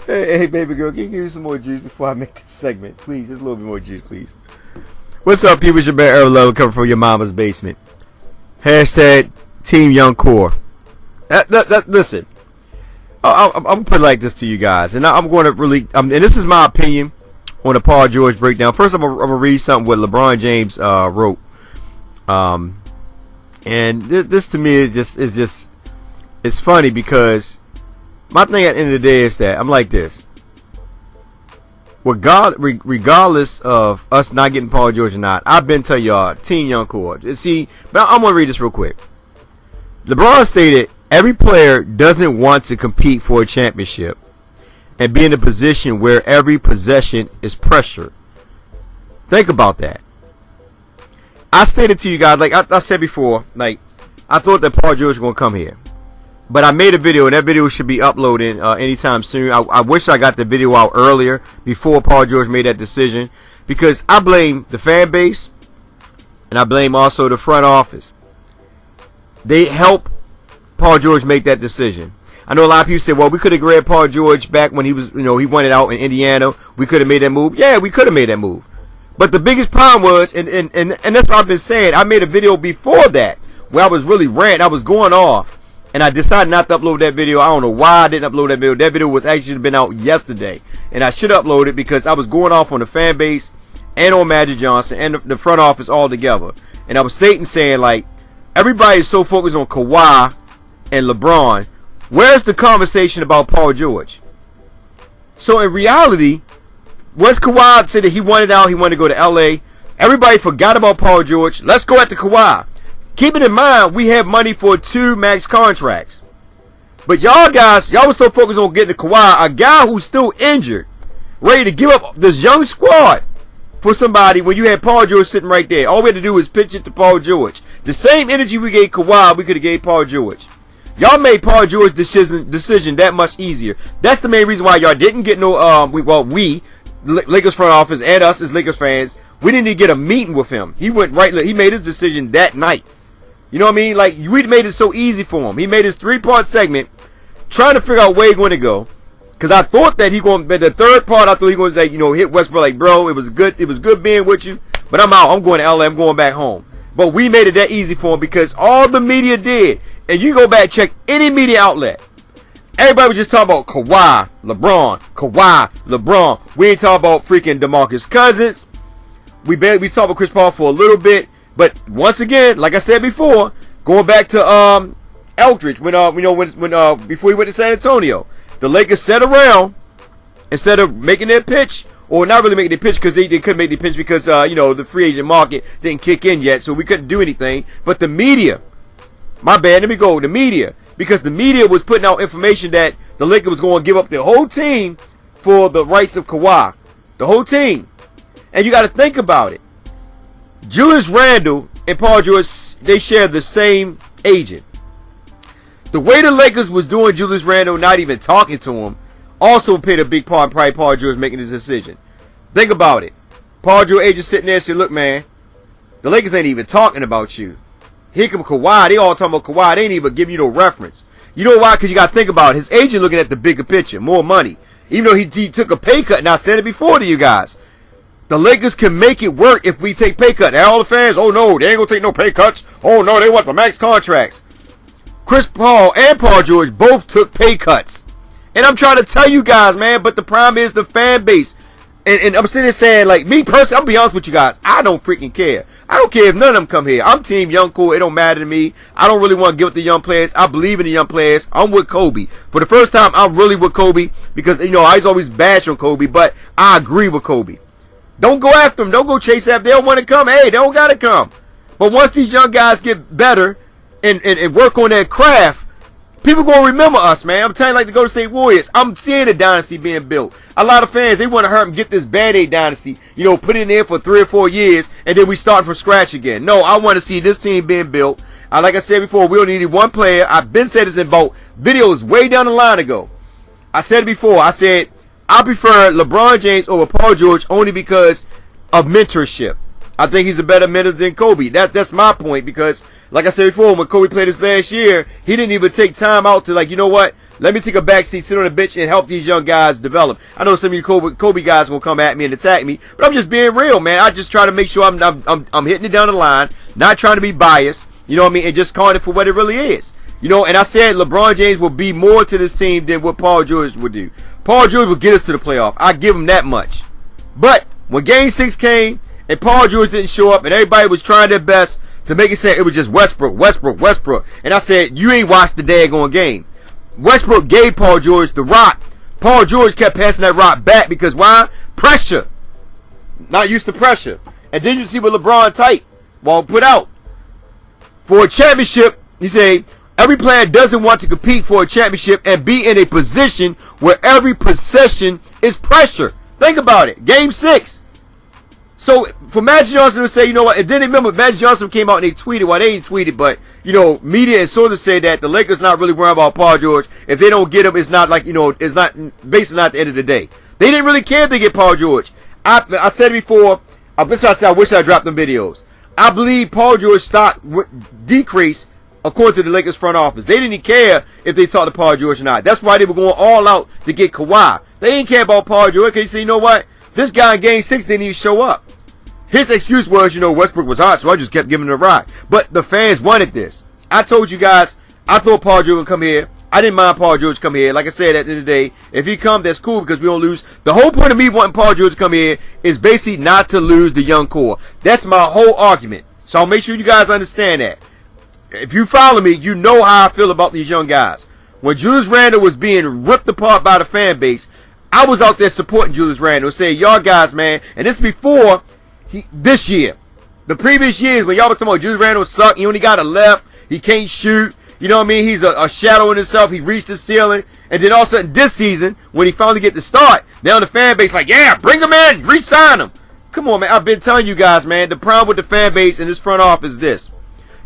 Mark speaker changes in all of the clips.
Speaker 1: Hey, baby girl, can you give me some more juice before I make this segment? Please, just a little bit more juice, please. What's up, people? It's your man, Earl Love, coming from your mama's basement. Hashtag Team Young Core. Listen, I'm going to put it like this to you guys, and I'm going to really, and this is my opinion on the Paul George breakdown. First, I'm going to read something what LeBron James wrote. And this to me is just, it's funny because my thing at the end of the day is that I'm like this. Regardless of us not getting Paul George or not, I've been telling y'all, Team Young Core. See, but I'm going to read this real quick. LeBron stated, every player doesn't want to compete for a championship and be in a position where every possession is pressure. Think about that. I stated to you guys, like I said before, like I thought that Paul George was going to come here. But I made a video, and that video should be uploading anytime soon. I wish I got the video out earlier before Paul George made that decision, because I blame the fan base, and I blame also the front office. They helped Paul George make that decision. I know a lot of people say, well, we could have grabbed Paul George back when he was, he wanted out in Indiana. We could have made that move. Yeah, we could have made that move. But the biggest problem was, and that's what I've been saying, I made a video before that where I was really ranting. I was going off. And I decided not to upload that video. I don't know why I didn't upload that video. That video was actually been out yesterday. And I should upload it because I was going off on the fan base and on Magic Johnson and the front office all together. And I was stating, saying, like, everybody is so focused on Kawhi and LeBron. Where's the conversation about Paul George? So in reality, once Kawhi said that he wanted out, he wanted to go to LA, everybody forgot about Paul George. Let's go after Kawhi. Keeping in mind, we have money for 2 max contracts. But y'all guys, y'all was so focused on getting to Kawhi, a guy who's still injured, ready to give up this young squad for somebody when you had Paul George sitting right there. All we had to do was pitch it to Paul George. The same energy we gave Kawhi, we could have gave Paul George. Y'all made Paul George's decision that much easier. That's the main reason why y'all didn't get no, we, Lakers front office and us as Lakers fans, we didn't even get a meeting with him. He went right, he made his decision that night. You know what I mean? Like, we made it so easy for him. He made his 3-part segment trying to figure out where he's going to go. Because I thought that he going to, the third part, I thought he was going to, hit Westbrook like, bro, it was good being with you, but I'm out. I'm going to LA. I'm going back home. But we made it that easy for him because all the media did, and you go back and check any media outlet, everybody was just talking about Kawhi, LeBron. We ain't talking about freaking DeMarcus Cousins. We talked about Chris Paul for a little bit. But once again, like I said before, going back to Eldridge, when before he went to San Antonio, the Lakers sat around instead of making their pitch, or not really making their pitch because they couldn't make their pitch because the free agent market didn't kick in yet, so we couldn't do anything. But the media, the media, because the media was putting out information that the Lakers was going to give up their whole team for the rights of Kawhi, the whole team, and you got to think about it. Julius Randle and Paul George, they share the same agent. The way the Lakers was doing Julius Randle, not even talking to him, also played a big part in probably Paul George making the decision. Think about it. Paul George agent sitting there and said, look, man, the Lakers ain't even talking about you. Here come Kawhi. They all talking about Kawhi. They ain't even giving you no reference. You know why? Because you got to think about it. His agent looking at the bigger picture, more money. Even though he took a pay cut, and I said it before to you guys. The Lakers can make it work if we take pay cuts. And all the fans, oh no, they ain't going to take no pay cuts. Oh no, they want the max contracts. Chris Paul and Paul George both took pay cuts. And I'm trying to tell you guys, man, but the problem is the fan base. And I'm sitting there saying, like, me personally, I'll be honest with you guys, I don't freaking care. I don't care if none of them come here. I'm Team Young Core. It don't matter to me. I don't really want to give it to young players. I believe in the young players. I'm with Kobe. For the first time, I'm really with Kobe because, I was always bash on Kobe, but I agree with Kobe. Don't go after them. Don't go chase after them. They don't want to come. Hey, they don't got to come. But once these young guys get better and work on their craft, people going to remember us, man. I'm telling you, like the Golden State Warriors, I'm seeing a dynasty being built. A lot of fans, they want to hurt them, get this Band-Aid dynasty, put it in there for 3 or 4 years, and then we start from scratch again. No, I want to see this team being built. Like I said before, we only need one player. I've been said this in both videos way down the line ago. I said it before. I said I prefer LeBron James over Paul George only because of mentorship. I think he's a better mentor than Kobe. That's my point, because, like I said before, when Kobe played this last year, he didn't even take time out to, like, you know what? Let me take a backseat, sit on the bench, and help these young guys develop. I know some of you Kobe guys will come at me and attack me, but I'm just being real, man. I just try to make sure I'm hitting it down the line, not trying to be biased, you know what I mean, and just calling it for what it really is. You know, and I said LeBron James will be more to this team than what Paul George would do. Paul George will get us to the playoff. I give him that much. But when Game 6 came and Paul George didn't show up and everybody was trying their best to make it say it was just Westbrook. And I said, you ain't watched the daggone game. Westbrook gave Paul George the rock. Paul George kept passing that rock back because why? Pressure. Not used to pressure. And then you see what LeBron tight put out. For a championship, he said, every player doesn't want to compete for a championship and be in a position where every possession is pressure. Think about it. Game 6. So for Magic Johnson to say, you know what, and then remember Magic Johnson came out and they tweeted, well, they ain't tweeted, but, you know, media and sources say that the Lakers not really worrying about Paul George. If they don't get him, it's not like, you know, it's not, basically not the end of the day. They didn't really care if they get Paul George. I said it before, I wish I dropped them videos. I believe Paul George's stock decreased according to the Lakers front office. They didn't care if they talked to Paul George or not. That's why they were going all out to get Kawhi. They didn't care about Paul George because they say, you know what? This guy in Game 6 didn't even show up. His excuse was, you know, Westbrook was hot, so I just kept giving him a ride. But the fans wanted this. I told you guys, I thought Paul George would come here. I didn't mind Paul George come here. Like I said, at the end of the day, if he come, that's cool because we don't lose. The whole point of me wanting Paul George to come here is basically not to lose the young core. That's my whole argument. So I'll make sure you guys understand that. If you follow me, you know how I feel about these young guys. When Julius Randle was being ripped apart by the fan base, I was out there supporting Julius Randle, saying, y'all guys, man, and this before this year. The previous years, when y'all was talking about Julius Randle suck, he only got a left, he can't shoot, you know what I mean, he's a shadow in himself, he reached the ceiling, and then all of a sudden this season, when he finally get to start, now the fan base like, yeah, bring him in, re-sign him. Come on, man, I've been telling you guys, man, the problem with the fan base and this front office is this.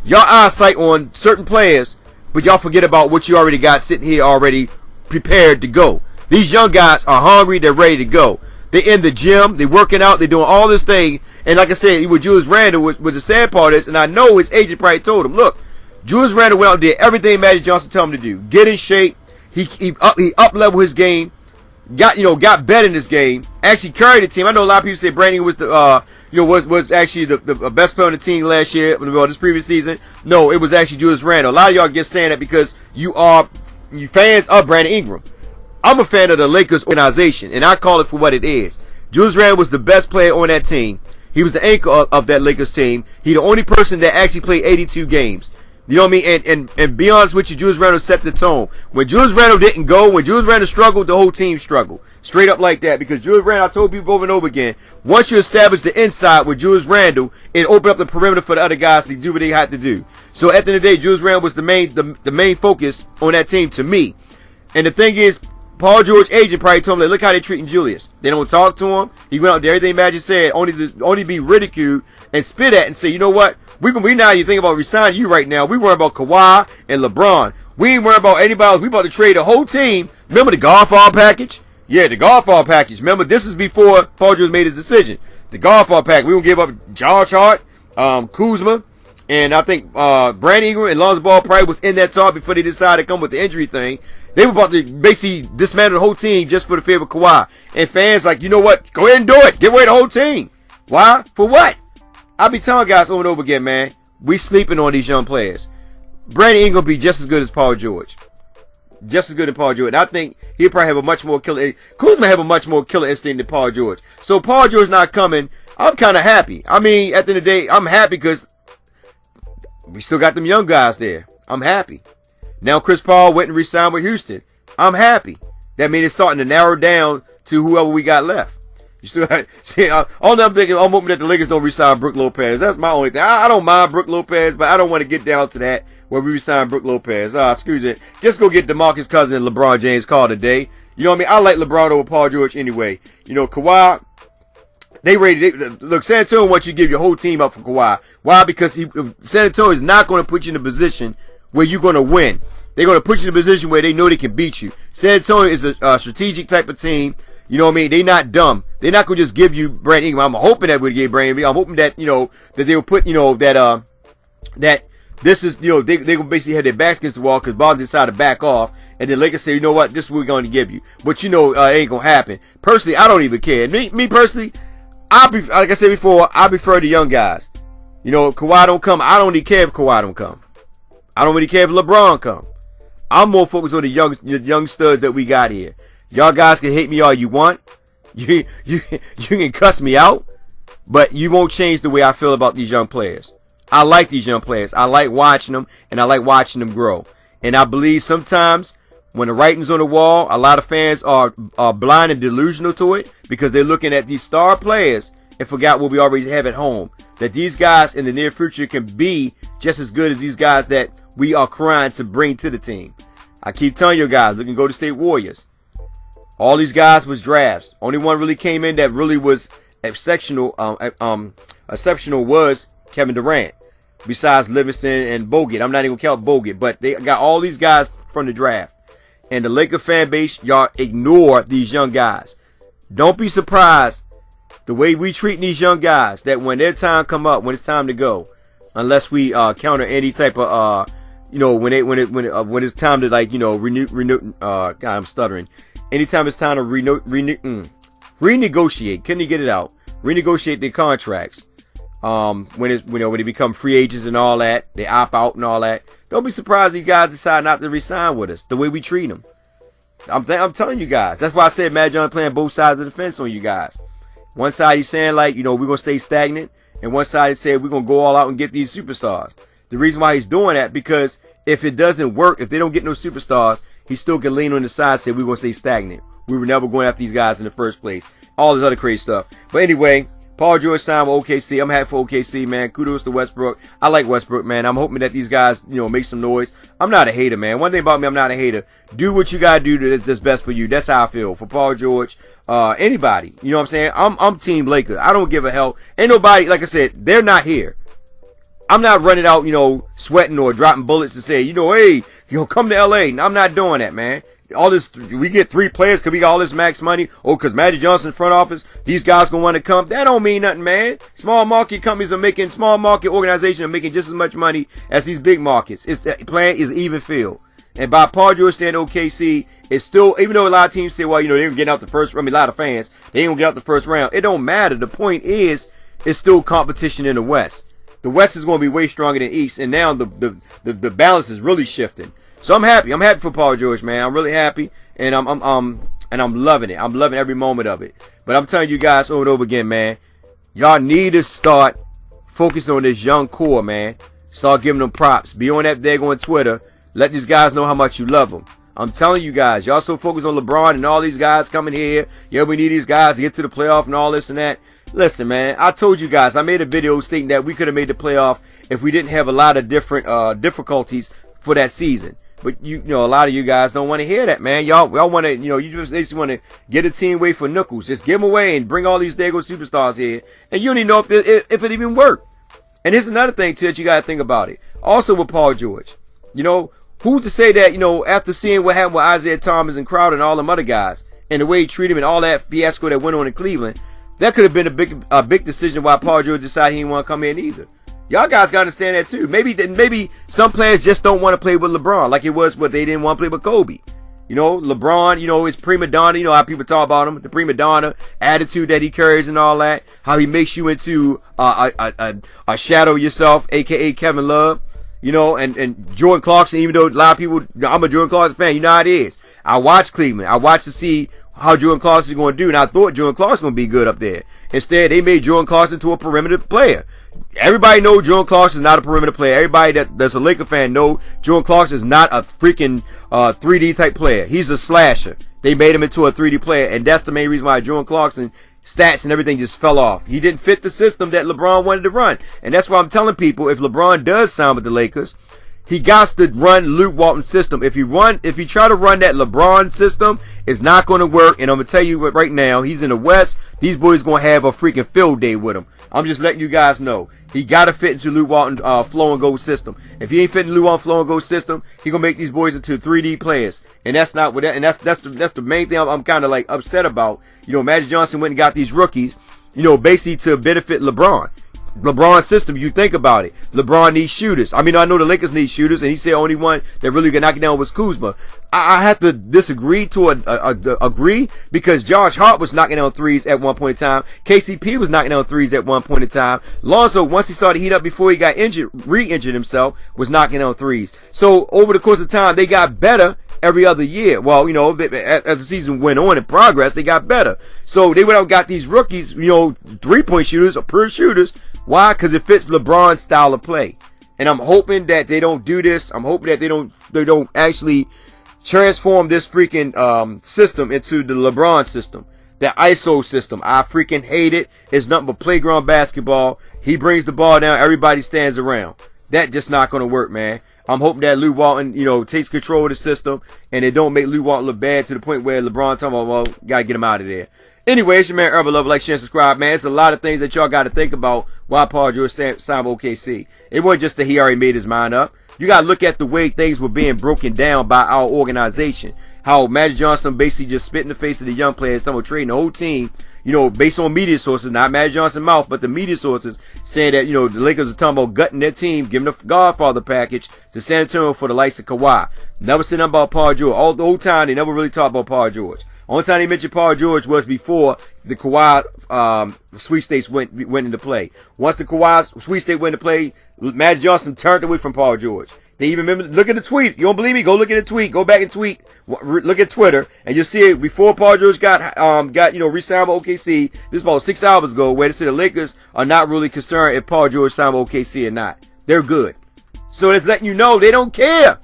Speaker 1: Y'all eyesight on certain players, but y'all forget about what you already got sitting here already prepared to go. These young guys are hungry, they're ready to go. They're in the gym, they're working out, they're doing all this thing. And like I said, with Julius Randle, was the sad part is, and I know his agent probably told him, look, Julius Randle went out and did everything Magic Johnson told him to do. Get in shape. He up-leveled his game. Got better in his game. Actually carried the team. I know a lot of people say Brandon was was actually the best player on the team last year, this previous season. No, it was actually Julius Randle. A lot of y'all get saying that because you fans of Brandon Ingram. I'm a fan of the Lakers organization, and I call it for what it is. Julius Randle was the best player on that team. He was the anchor of that Lakers team. He the only person that actually played 82 games. You know what I mean? And be honest with you, Julius Randle set the tone. When Julius Randle didn't go, when Julius Randle struggled, the whole team struggled. Straight up like that. Because Julius Randle, I told people over and over again, once you establish the inside with Julius Randle, it opened up the perimeter for the other guys to do what they had to do. So at the end of the day, Julius Randle was the main focus on that team to me. And the thing is, Paul George agent probably told him, like, look how they're treating Julius. They don't talk to him. He went out there, everything Magic said, only be ridiculed and spit at and say, you know what? We not even thinking about resigning you right now. We worry about Kawhi and LeBron. We ain't worrying about anybody else. We about to trade the whole team. Remember the Godfall package? Yeah, the Godfall package. Remember, this is before Paul George made his decision. The Godfall package. We gonna give up Josh Hart, Kuzma, and I think Brandon Ingram and Lonzo Ball probably was in that talk before they decided to come with the injury thing. They were about to basically dismantle the whole team just for the favor of Kawhi. And fans like, you know what? Go ahead and do it. Give away the whole team. Why? For what? I be telling guys over and over again, man, we sleeping on these young players. Brandon Ingram be just as good as Paul George. Just as good as Paul George. And I think he'll probably have a much more killer. Kuzma have a much more killer instinct than Paul George. So Paul George not coming. I'm kind of happy. I mean, at the end of the day, I'm happy because we still got them young guys there. I'm happy. Now Chris Paul went and re-signed with Houston. I'm happy. That means it's starting to narrow down to whoever we got left. You still all I'm thinking, I'm hoping that the Lakers don't re-sign Brook Lopez. That's my only thing. I don't mind Brook Lopez, but I don't want to get down to that where we re-sign Brook Lopez. Excuse me. Just go get DeMarcus Cousins and LeBron James call today. You know what I mean? I like LeBron over Paul George anyway. You know, Kawhi, look, San Antonio wants you to give your whole team up for Kawhi. Why? Because San Antonio is not going to put you in a position where you're going to win. They're going to put you in a position where they know they can beat you. San Antonio is a strategic type of team. You know what I mean? They not dumb. They're not gonna just give you Brandon Ingram. I'm hoping that we get Brandon Ingram. I'm hoping that that they'll put that this is they gonna basically have their backs against the wall because Boston decided to back off, and then Lakers say, you know what, this is what we're going to give you. But it ain't gonna happen. Personally, I don't even care. Me personally, like I said before, I prefer the young guys. Kawhi don't come. I don't really care if Kawhi don't come. I don't really care if LeBron come. I'm more focused on the young studs that we got here. Y'all guys can hate me all you want. You can cuss me out, but you won't change the way I feel about these young players. I like these young players. I like watching them, and I like watching them grow. And I believe sometimes when the writing's on the wall, a lot of fans are blind and delusional to it because they're looking at these star players and forgot what we already have at home. That these guys in the near future can be just as good as these guys that we are trying to bring to the team. I keep telling you guys, look and go to State Warriors. All these guys was drafts. Only one really came in that really was exceptional was Kevin Durant. Besides Livingston and Bogut. I'm not even going to count Bogut, but they got all these guys from the draft. And the Laker fan base, y'all ignore these young guys. Don't be surprised the way we treat these young guys, that when their time come up, when it's time to go, unless we counter any type of when it's time to renew God, I'm stuttering. Anytime it's time to renegotiate, couldn't you get it out? Renegotiate their contracts. When they become free agents and all that, they opt out and all that. Don't be surprised these guys decide not to resign with us. The way we treat them, I'm telling you guys. That's why I said Matt John playing both sides of the fence on you guys. One side he's saying we're gonna stay stagnant, and one side he said we're gonna go all out and get these superstars. The reason why he's doing that because if it doesn't work, if they don't get no superstars, he still can lean on the side and say we're gonna stay stagnant. We were never going after these guys in the first place. All this other crazy stuff. But anyway. Paul George signed with OKC. I'm happy for OKC, man. Kudos to Westbrook. I like Westbrook, man. I'm hoping that these guys, make some noise. I'm not a hater, man. One thing about me, I'm not a hater. Do what you gotta do that's best for you. That's how I feel. For Paul George, anybody. You know what I'm saying? I'm Team Lakers. I don't give a hell. Ain't nobody, like I said, they're not here. I'm not running out, sweating or dropping bullets to say, hey, come to LA. I'm not doing that, man. All this, we get 3 players because we got all this max money. Because Magic Johnson front office, these guys gonna want to come. That don't mean nothing, man. Small market organizations are making just as much money as these big markets. The plan is even field. And by Paul George staying OKC, it's still, even though a lot of teams say, they're getting out the first round. A lot of fans, they ain't gonna get out the first round. It don't matter. The point is, it's still competition in the West. The West is going to be way stronger than East, and now the balance is really shifting. So I'm happy. I'm happy for Paul George, man. I'm really happy, and I'm loving it. I'm loving every moment of it. But I'm telling you guys over and over again, man, y'all need to start focusing on this young core, man. Start giving them props. Be on that daggone Twitter. Let these guys know how much you love them. I'm telling you guys, y'all so focused on LeBron and all these guys coming here. Yeah, we need these guys to get to the playoff and all this and that. Listen, man, I told you guys, I made a video stating that we could have made the playoff if we didn't have a lot of different difficulties for that season. But a lot of you guys don't want to hear that, man. Y'all want to, they just want to get a team away for Knuckles. Just give them away and bring all these dago superstars here, and you don't even know if it even worked. And here's another thing too that you got to think about it. Also with Paul George, who's to say that after seeing what happened with Isaiah Thomas and Crowder and all them other guys, and the way he treated him and all that fiasco that went on in Cleveland, that could have been a big decision why Paul George decided he didn't want to come in either. Y'all guys got to understand that too. Maybe some players just don't want to play with LeBron like it was what they didn't want to play with Kobe. LeBron, his prima donna, how people talk about him, the prima donna attitude that he carries and all that, how he makes you into a shadow of yourself, aka Kevin Love. And Jordan Clarkson, even though a lot of people, I'm a Jordan Clarkson fan, how it is. I watch Cleveland. I watch to see how Jordan Clarkson is going to do, and I thought Jordan Clarkson was going to be good up there. Instead, they made Jordan Clarkson to a perimeter player. Everybody knows Jordan Clarkson is not a perimeter player. Everybody that's a Laker fan knows Jordan Clarkson is not a freaking 3D type player. He's a slasher. They made him into a 3D player, and that's the main reason why Jordan Clarkson stats and everything just fell off. He didn't fit the system that LeBron wanted to run. And that's why I'm telling people, if LeBron does sign with the Lakers, He got to run Luke Walton's system. If you try to run that LeBron system, it's not going to work. And I'm going to tell you what, right now, he's in the West. These boys going to have a freaking field day with him. I'm just letting you guys know. He got to fit into Luke Walton's flow and go system. If he ain't fitting Luke Walton's flow and go system, he going to make these boys into 3D players. And that's not what that, and that's the main thing I'm kind of like upset about. You know, Magic Johnson went and got these rookies, you know, basically to benefit LeBron. LeBron's system, you think about it. LeBron needs shooters. I mean, I know the Lakers need shooters, and he said only one that really could knock it down was Kuzma. I have to disagree to agree because Josh Hart was knocking down threes at one point in time. KCP was knocking down threes at one point in time. Lonzo, once he started heat up before he got injured, re-injured himself, was knocking down threes. So over the course of time, they got better every other year. Well, you know, as the season went on in progress, they got better. So they went out and got these rookies, you know, 3-point shooters or pure shooters. Why? Because it fits LeBron's style of play. And I'm hoping that they don't do this. I'm hoping that they don't actually transform this freaking system into the LeBron system. That ISO system. I freaking hate it. It's nothing but playground basketball. He brings the ball down, everybody stands around. That just not going to work, man. I'm hoping that Luke Walton, you know, takes control of the system and it don't make Luke Walton look bad to the point where LeBron talking about, well, got to get him out of there. Anyway, it's your man, Urban Lover. Like, share, and subscribe, man. It's a lot of things that y'all got to think about why Paul George signed with OKC. It wasn't just that he already made his mind up. You got to look at the way things were being broken down by our organization. How Magic Johnson basically just spit in the face of the young players, talking about trading the whole team, you know, based on media sources, not Magic Johnson's mouth, but the media sources saying that, you know, the Lakers are talking about gutting their team, giving the Godfather package to San Antonio for the likes of Kawhi. Never said nothing about Paul George. All the whole time, they never really talked about Paul George. Only time they mentioned Paul George was before the Kawhi sweepstakes went into play. Once the Kawhi sweepstakes went into play, Magic Johnson turned away from Paul George. They even remember, look at the tweet. You don't believe me? Go look at the tweet. Go back and tweet. Look at Twitter, and you'll see it before Paul George got you know, re-signed with OKC. This is about 6 hours ago, where they said the Lakers are not really concerned if Paul George signed with OKC or not. They're good. So it's letting you know they don't care.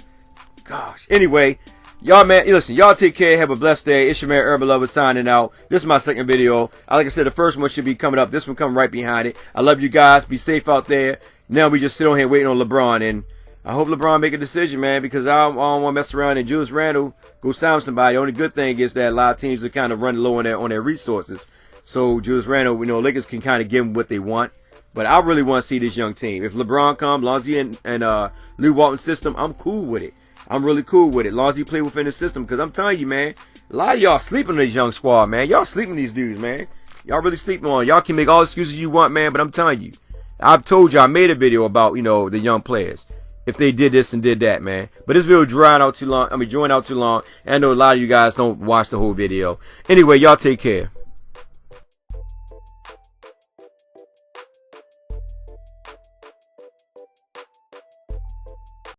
Speaker 1: Gosh. Anyway, y'all, man, listen, y'all take care. Have a blessed day. It's your man, Urban Lover, signing out. This is my second video. Like I said, the first one should be coming up. This one coming right behind it. I love you guys. Be safe out there. Now we just sit on here waiting on LeBron, and I hope LeBron make a decision, man, because I don't want to mess around and Julius Randle go sign somebody. The only good thing is that a lot of teams are kind of running low on their resources. So Julius Randle, you know, Lakers can kind of give them what they want. But I really want to see this young team. If LeBron comes, Lonzo and Luke Walton's system, I'm cool with it. I'm really cool with it. Lonzo play within the system, because I'm telling you, man, a lot of y'all sleeping on this young squad, man. Y'all sleeping on these dudes, man. Y'all really sleeping on. Y'all can make all the excuses you want, man, but I'm telling you, I've told you, I made a video about, you know, the young players, if they did this and did that, man. But this video drawing out too long. And I know a lot of you guys don't watch the whole video. Anyway, y'all take care.